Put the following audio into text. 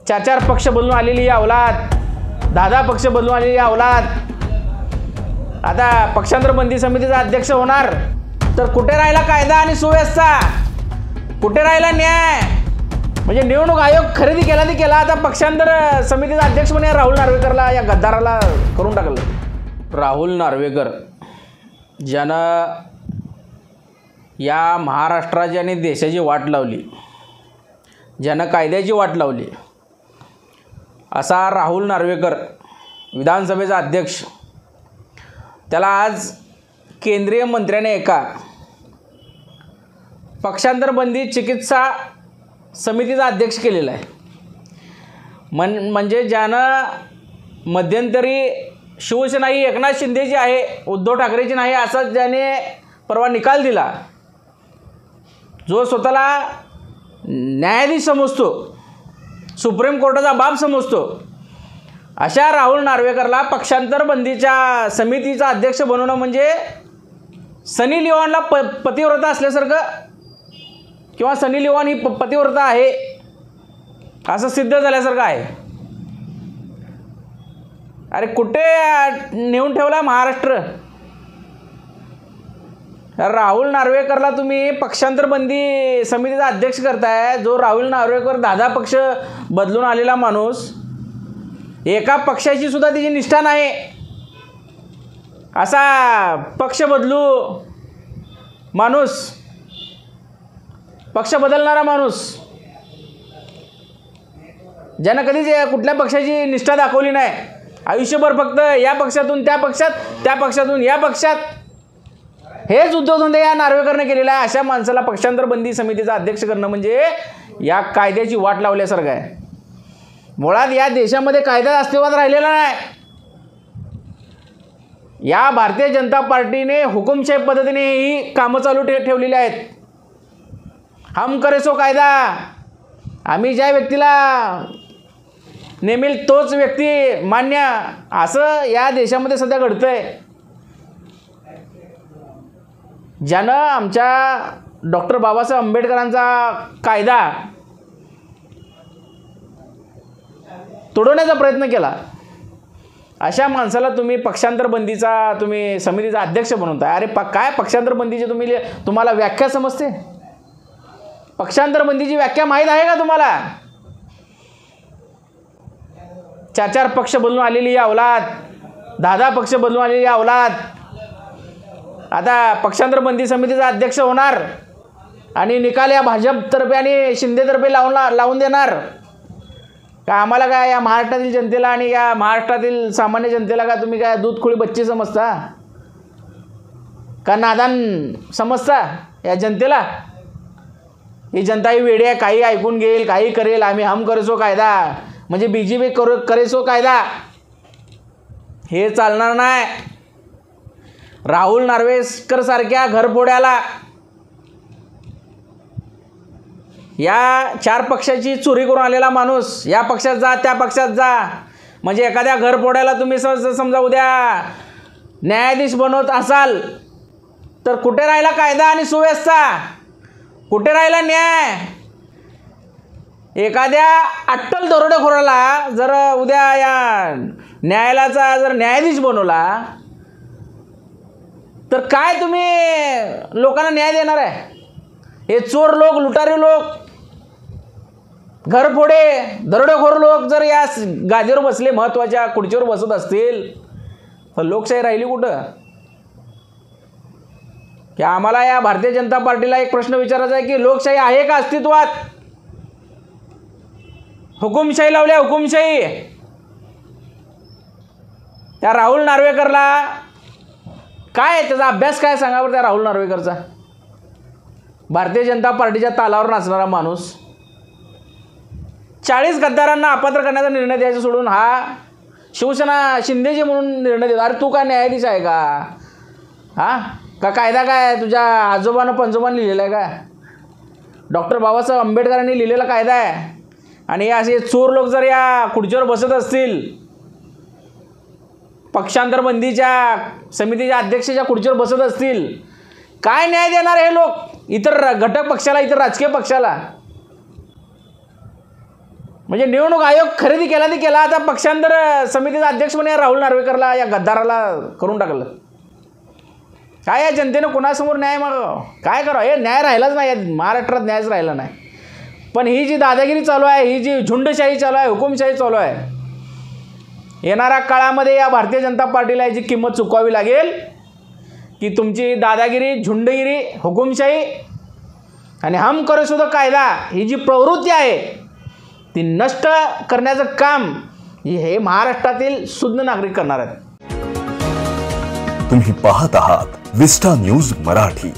4 पक्ष बदलून आलेली ही अवलाद, 10 पक्ष बदलून आलेली अवलाद आता पक्षांतर बंदी समितीचा अध्यक्ष होणार, तर कुठे राहिला कायदा आणि सुव्यवस्था, कुठे राहिला न्याय? म्हणजे निवडणूक आयोग खरेदी केला ती केला, आता पक्षांतर समितीचा अध्यक्ष म्हणे राहुल नार्वेकरला, या गद्दाराला करून टाकलं। राहुल नार्वेकर ज्यानं या महाराष्ट्राची आणि देशाची वाट लावली, ज्यानं कायद्याची वाट लावली, असा राहुल नार्वेकर विधानसभेचा अध्यक्ष, त्याला आज केंद्रीय मंत्र्याने एका पक्षांतर बंदी चिकित्सा समितीचा अध्यक्ष केलेला आहे। म्हणजे ज्यानं मध्यंतरी शिवसेना ही एकनाथ शिंदेची आहे, उद्धव ठाकरेची नाही, असा ज्याने परवा निकाल दिला, जो स्वतःला न्यायाधीश समजतो, सुप्रीम कोर्टाचा बाप समजतो, अशा राहुल नार्वेकरला पक्षांतर बंदीच्या समितीचा अध्यक्ष बनवणं म्हणजे सनी लिओनला पतिव्रता असल्यासारखं, किंवा सनी लिओन ही पतिव्रता आहे असं सिद्ध झाल्यासारखं आहे। अरे कुठे नेऊन ठेवला महाराष्ट्र? राहुल नार्वेकरला तुम्ही पक्षांतर बंदी समितीचा अध्यक्ष करताय, जो राहुल नार्वेकर 10 पक्ष बदलून आलेला माणूस, एका पक्षाची सुद्धा तिची निष्ठा नाही, असा पक्ष बदलू माणूस, पक्ष बदलणारा माणूस, ज्यानं कधीच कुठल्या पक्षाची निष्ठा दाखवली नाही, आयुष्यभर फक्त या पक्षातून त्या पक्षात, त्या पक्षातून या पक्षात, हेच उद्योगधंदे या नार्वेकरने केलेला आहे। अशा माणसाला पक्षांतर बंदी समितीचा अध्यक्ष करणं म्हणजे या कायद्याची वाट लावल्यासारखं आहे। मुळात या देशामध्ये कायदा अस्तित्वात राहिलेला नाही। या भारतीय जनता पार्टीने हुकुमशाही पद्धतीने ही कामं चालू ठेवलेली आहेत। हम करे सो कायदा, आम्ही ज्या व्यक्तीला नेमेल तोच व्यक्ती मान्य, असं या देशामध्ये सध्या घडतंय। ज्यानं आमच्या डॉक्टर बाबासाहेब आंबेडकरांचा कायदा तोडवण्याचा प्रयत्न केला, अशा माणसाला तुम्ही पक्षांतर बंदीचा तुम्ही समितीचा अध्यक्ष बनवताय। अरे काय पक्षांतर बंदीची तुम्हाला व्याख्या समजते? पक्षांतर बंदीची व्याख्या माहीत आहे का तुम्हाला? 4 पक्ष बदलून आलेली ही अवलाद, 10 पक्ष बदलून आलेली ही अवलाद आता पक्षांतर बंदी समितीचा अध्यक्ष होणार, आणि निकाल या भाजपतर्फे आणि शिंदेतर्फे लावून देणार का? आम्हाला काय या महाराष्ट्रातील जनतेला आणि या महाराष्ट्रातील सामान्य जनतेला का तुम्ही काय दूधखोळी बच्ची समजता का? नादान समजता या जनतेला? ही जनता ही वेडी आहे, काही ऐकून घेईल, काही करेल। आम्ही हम करे सो कायदा म्हणजे BJP करे सो कायदा, हे चालणार नाही। राहुल नार्वेकर सारख्या घरफोड्याला, या 4 पक्षाची चोरी करून आलेला माणूस, या पक्षात जा त्या पक्षात जा, म्हणजे एखाद्या घरफोड्याला तुम्ही समजा उद्या न्यायाधीश बनवत असाल, तर कुठे राहिला कायदा आणि सुव्यवस्था, कुठे राहिला न्याय? एखाद्या अट्टल दरोडेखोराला जर उद्या या न्यायालयाचा जर न्यायाधीश बनवला, तर काय तुम्ही लोकांना न्याय देणार आहे? हे चोर लोक, लुटारे लोक, घरफोडे, दरोडेखोर लोक जर या गादीवर बसले, महत्त्वाच्या खुर्चीवर बसत असतील, तर लोकशाही राहिली कुठं? की आम्हाला या भारतीय जनता पार्टीला एक प्रश्न विचारायचा आहे की लोकशाही आहे का अस्तित्वात? हुकुमशाही लावल्या, हुकुमशाही। त्या राहुल नार्वेकरला काय, त्याचा अभ्यास काय सांगावर त्या राहुल नार्वेकरचा? भारतीय जनता पार्टीच्या तालावर नाचणारा माणूस, 40 गद्दारांना अपात्र करण्याचा निर्णय द्यायचा सोडून हा शिवसेना शिंदेजी म्हणून निर्णय देतो। अरे तू काय न्यायाधीश आहे का? हा का कायदा काय तुझ्या आजोबानं पंजोबानं लिहिलेला आहे का? डॉक्टर बाबासाहेब आंबेडकरांनी लिहिलेला कायदा आहे, आणि असे चोर लोक जर या खुर्चीवर बसत असतील, पक्षांतर बंदीच्या समितीच्या अध्यक्षाच्या खुर्चीवर बसत असतील, काय न्याय देणार हे लोक इतर घटक पक्षाला, इतर राजकीय पक्षाला? म्हणजे निवडणूक आयोग खरेदी केला ते केला, आता पक्षांतर समितीचा अध्यक्ष म्हणे राहुल नार्वेकरला, या गद्दाराला करून टाकलं. काय या जनतेनं कोणासमोर न्याय मग काय करा? हे न्याय राहिलाच नाही, महाराष्ट्रात न्यायच राहिला नाही. पण ही जी दादागिरी चालू आहे, ही जी झुंडशाही चालू आहे, हुकुमशाही चालू आहे, येणाऱ्या काळामध्ये या भारतीय जनता पार्टीला याची किंमत चुकवावी लागेल की तुमची दादागिरी, झुंडगिरी, हुकुमशाही आणि हम करो सुद्धा कायदा ही जी प्रवृत्ती आहे ती नष्ट करण्याचं काम हे महाराष्ट्रातील शुद्ध नागरिक करणार आहेत. तुम्ही पाहत आहात विस्टा न्यूज मराठी.